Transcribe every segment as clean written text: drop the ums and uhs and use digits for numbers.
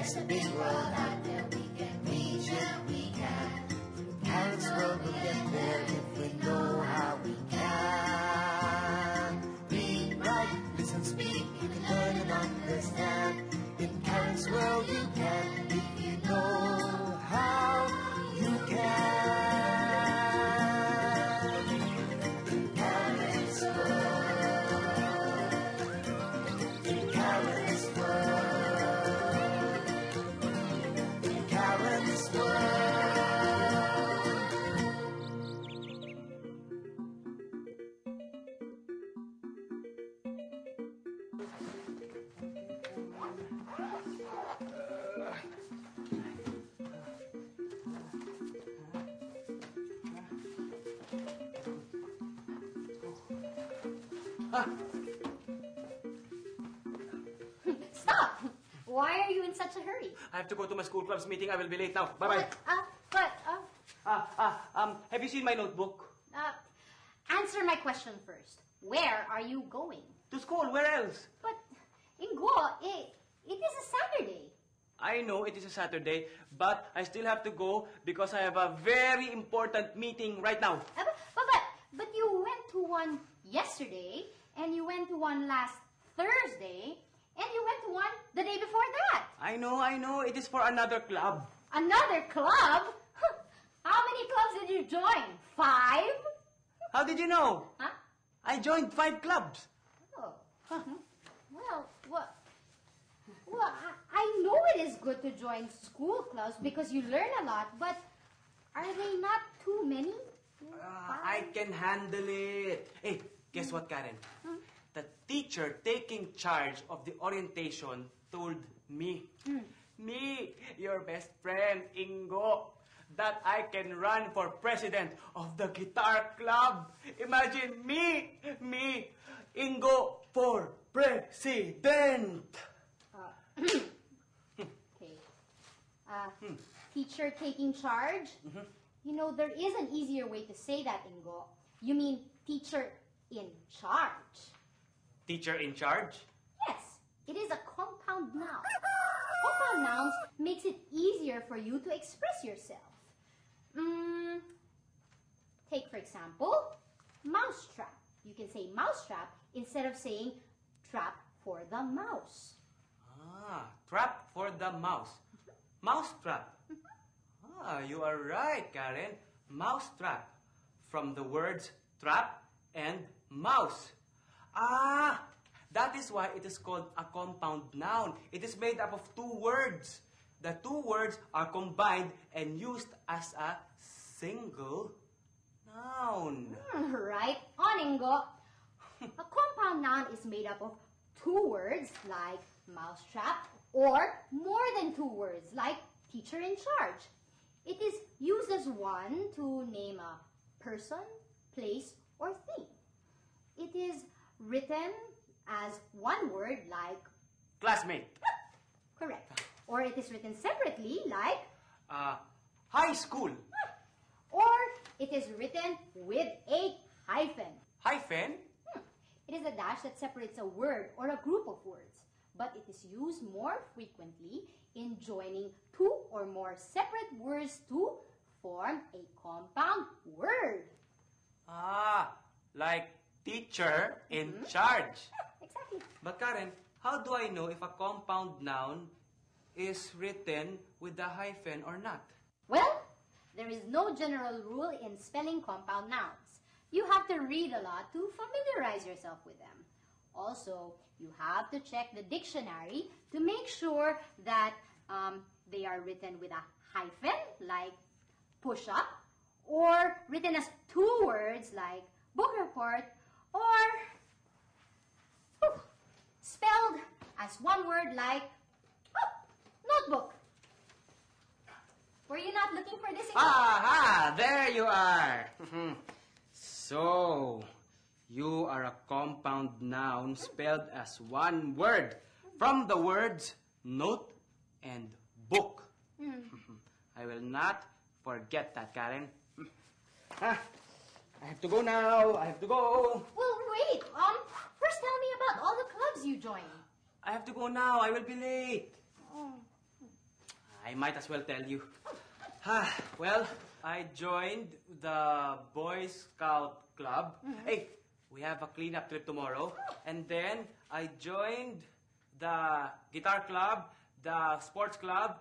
There's a big world out there we can reach and we can. Karen's world will get there if we know how we can. Read, write, listen, speak, you can learn and understand. In Karen's world you can, if you know how you can. In Karen's world. In Karen's world. In Karen's world. Stop! Why are you in such a hurry? I have to go to my school club's meeting. I will be late now. Bye-bye. Have you seen my notebook? Answer my question first. Where are you going? To school. Where else? But, Ingo, it is a Saturday. I know it is a Saturday, but I still have to go because I have a very important meeting right now. But you went to one yesterday, and you went to one last Thursday, and you went to one the day before that. I know. It is for another club. Another club? How many clubs did you join? 5? How did you know? Huh? I joined 5 clubs. Oh. Well, I know it is good to join school clubs because you learn a lot, but are they not too many? I can handle it. Hey, guess what, Karen? The teacher taking charge of the orientation told me, your best friend, Ingo, that I can run for president of the guitar club. Imagine me, Ingo, for president. Okay. Teacher taking charge? You know, there is an easier way to say that, Ingo. You mean teacher in charge. Teacher in charge? Yes, it is a compound noun. Compound nouns makes it easier for you to express yourself. Take, for example, mousetrap. You can say mousetrap instead of saying trap for the mouse. Trap for the mouse. Mousetrap. You are right, Karen. Mousetrap. From the words trap and mouse. That is why it is called a compound noun. It is made up of 2 words. The 2 words are combined and used as a single noun. Right on, Ingo. A compound noun is made up of 2 words like mousetrap or more than 2 words like teacher in charge. It is used as one to name a person, place, or thing. It is written as one word like classmate. Correct. Or it is written separately like high school. Or it is written with a hyphen. Hyphen? It is a dash that separates a word or a group of words, but it is used more frequently in joining 2 or more separate words to form a compound word. Like teacher in charge. Exactly. But Karen, how do I know if a compound noun is written with a hyphen or not? Well, there is no general rule in spelling compound nouns. You have to read a lot to familiarize yourself with them. Also, you have to check the dictionary to make sure that they are written with a hyphen, like push-up, or written as 2 words, like book report, or spelled as 1 word, like notebook. Were you not looking for this? There you are. So, you are a compound noun spelled as 1 word from the words note and book. I will not forget that, Karen. I have to go now. I have to go. Well, wait. First tell me about all the clubs you joined. I have to go now. I will be late. I might as well tell you. Well, I joined the Boy Scout Club. Hey, we have a cleanup trip tomorrow. And then I joined the guitar club, the sports club,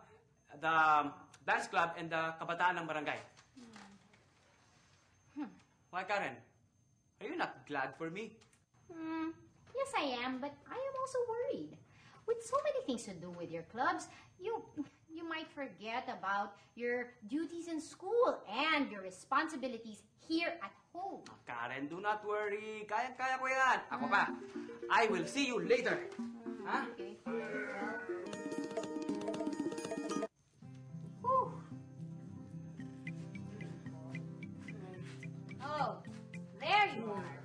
the dance club, and the kabataan ng barangay. Why, Karen? Are you not glad for me? Yes, I am, but I am also worried. With so many things to do with your clubs, you might forget about your duties in school and your responsibilities here at home. Karen, do not worry. Kaya-kaya ko yan. Ako pa. I will see you later. Ha? Okay. Well. Whew. Oh, there you are.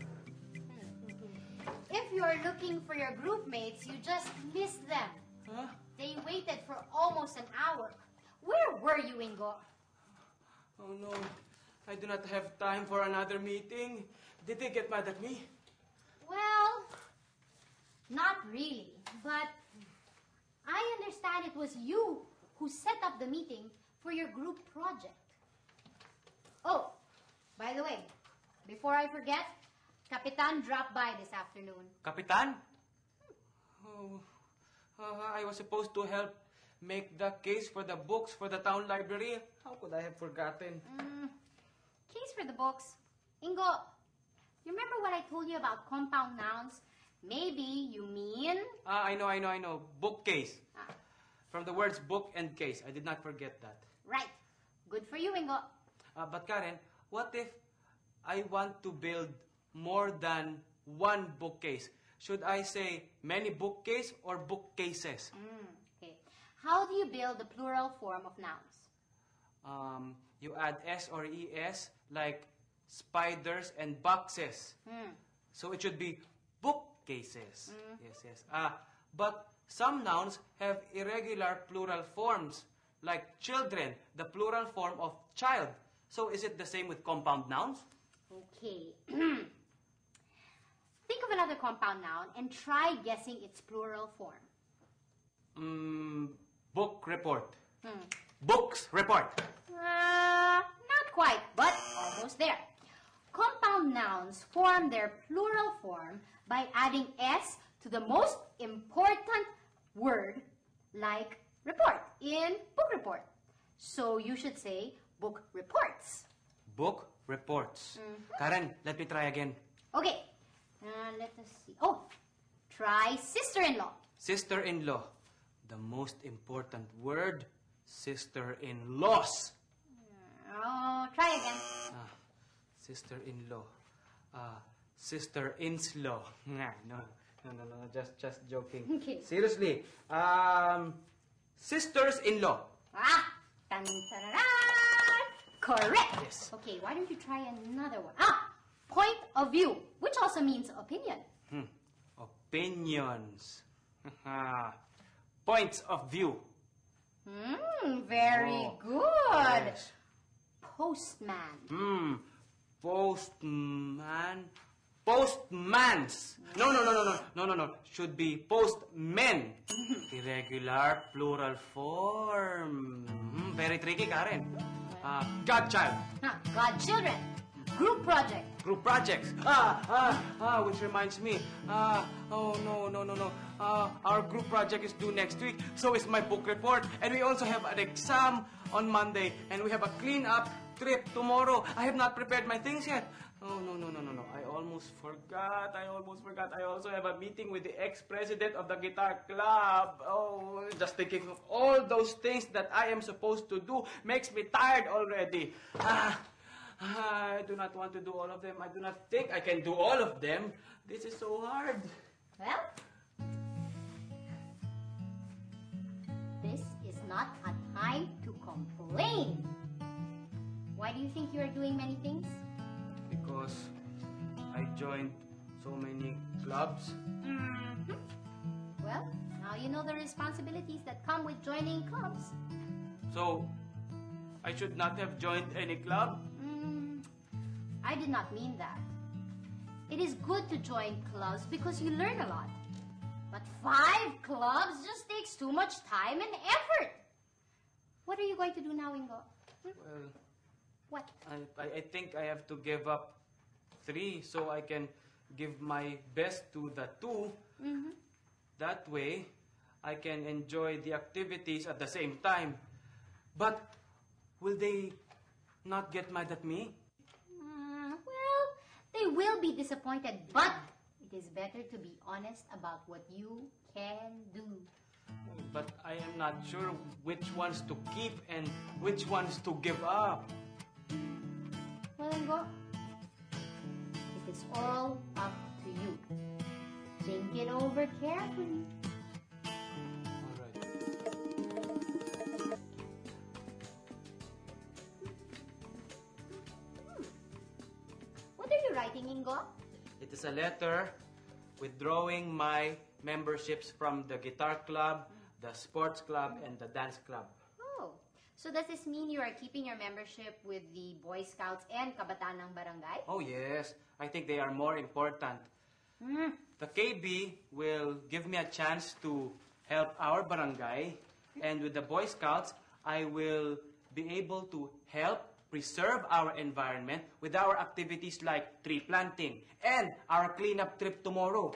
If you're looking for your group mates, you just missed them. Huh? They waited for almost an hour. Where were you, Ingo? Oh no, I do not have time for another meeting. Did they get mad at me? Well, not really, but I understand it was you who set up the meeting for your group project. Oh, by the way, before I forget, Kapitan dropped by this afternoon. Kapitan? Oh, I was supposed to help make the case for the books for the town library. How could I have forgotten? Case for the books. Ingo, you remember what I told you about compound nouns? Maybe you mean... I know. Bookcase. Ah, From the words book and case. I did not forget that. right. Good for you, Ingo. But Karen, what if I want to build more than one bookcase? Should I say many bookcase or bookcases? Okay. How do you build the plural form of nouns? You add S or ES like spiders and boxes. So it should be bookcases. Yes. But some nouns have irregular plural forms like children, the plural form of child. So is it the same with compound nouns? Okay. Think of another compound noun and try guessing its plural form. Book report. Books report. Not quite, but almost there. Compound nouns form their plural form by adding S to the most important word, like report, in book report. So you should say book reports. Book reports. Karen, let me try again. Okay, let us see. Oh, try sister-in-law. Sister-in-law. The most important word, sister-in-laws. Oh, try again. Sister-in-law. Sister-in-law. No, just joking. Okay. Seriously. Sisters-in-law. Tan-tararan! Correct. Yes. Okay, why don't you try another one? Point of view, which also means opinion. Opinions. Points of view. Very Oh, good. yes. Postman. Postman. Postmans. No. Should be postmen. Irregular plural form. Very tricky, Karen. Godchild. Godchildren. Group project. Group projects. Which reminds me. Oh, no. Our group project is due next week. So is my book report. And we also have an exam on Monday. And we have a clean-up trip tomorrow. I have not prepared my things yet. Oh, no. I almost forgot. I also have a meeting with the ex-president of the guitar club. Oh, just thinking of all those things that I am supposed to do makes me tired already. I do not want to do all of them. I do not think I can do all of them. This is so hard. Well, this is not a time to complain. Why do you think you are doing many things? Because I joined so many clubs. Well, now you know the responsibilities that come with joining clubs. So, I should not have joined any club? I did not mean that. It is good to join clubs because you learn a lot. But 5 clubs just takes too much time and effort. What are you going to do now, Ingo? Well, What? I think I have to give up 3 so I can give my best to the 2. Mm-hmm. That way, I can enjoy the activities at the same time. But will they not get mad at me? Well, they will be disappointed, but it is better to be honest about what you can do. But I am not sure which ones to keep and which ones to give up. Well, Ingo, it is all up to you. Think it over carefully. All right. What are you writing, Ingo? It is a letter withdrawing my memberships from the guitar club, the sports club, and the dance club. Oh, so does this mean you are keeping your membership with the Boy Scouts and Kabataan ng Barangay? Oh yes, I think they are more important. The KB will give me a chance to help our barangay, and with the Boy Scouts, I will be able to help preserve our environment with our activities like tree planting and our cleanup trip tomorrow.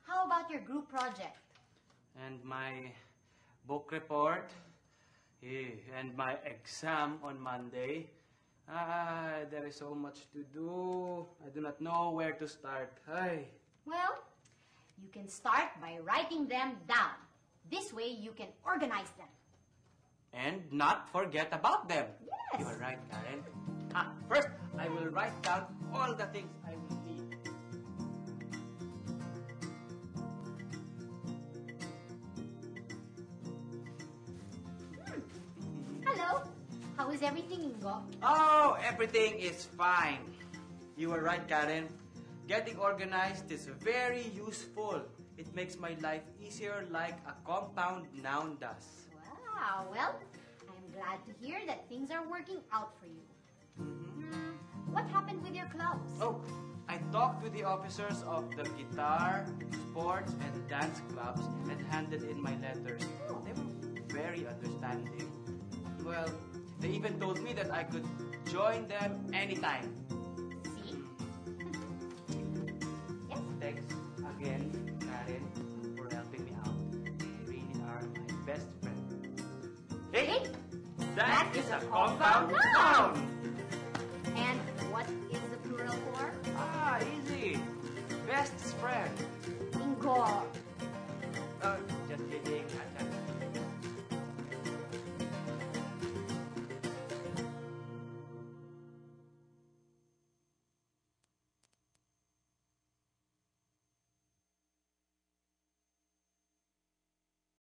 How about your group project? And my book report, and my exam on Monday. There is so much to do. I do not know where to start. Ay. Well, you can start by writing them down. This way you can organize them. And not forget about them. Yes. You are right, Karen. First, I will write down all the things I will need. Hello. How is everything, Ingo? Oh, everything is fine. You are right, Karen. Getting organized is very useful. It makes my life easier like a compound noun does. Wow. Well, I'm glad to hear that things are working out for you. What happened with your clubs? Oh, I talked with the officers of the guitar, sports, and dance clubs and handed in my letters. They were very understanding. Well, they even told me that I could join them anytime. See? Yes. Thanks again, Karen, for helping me out. You really are my best friend. Hey, that is a compound noun! And what is the plural for? Easy. Best friend. Ingo.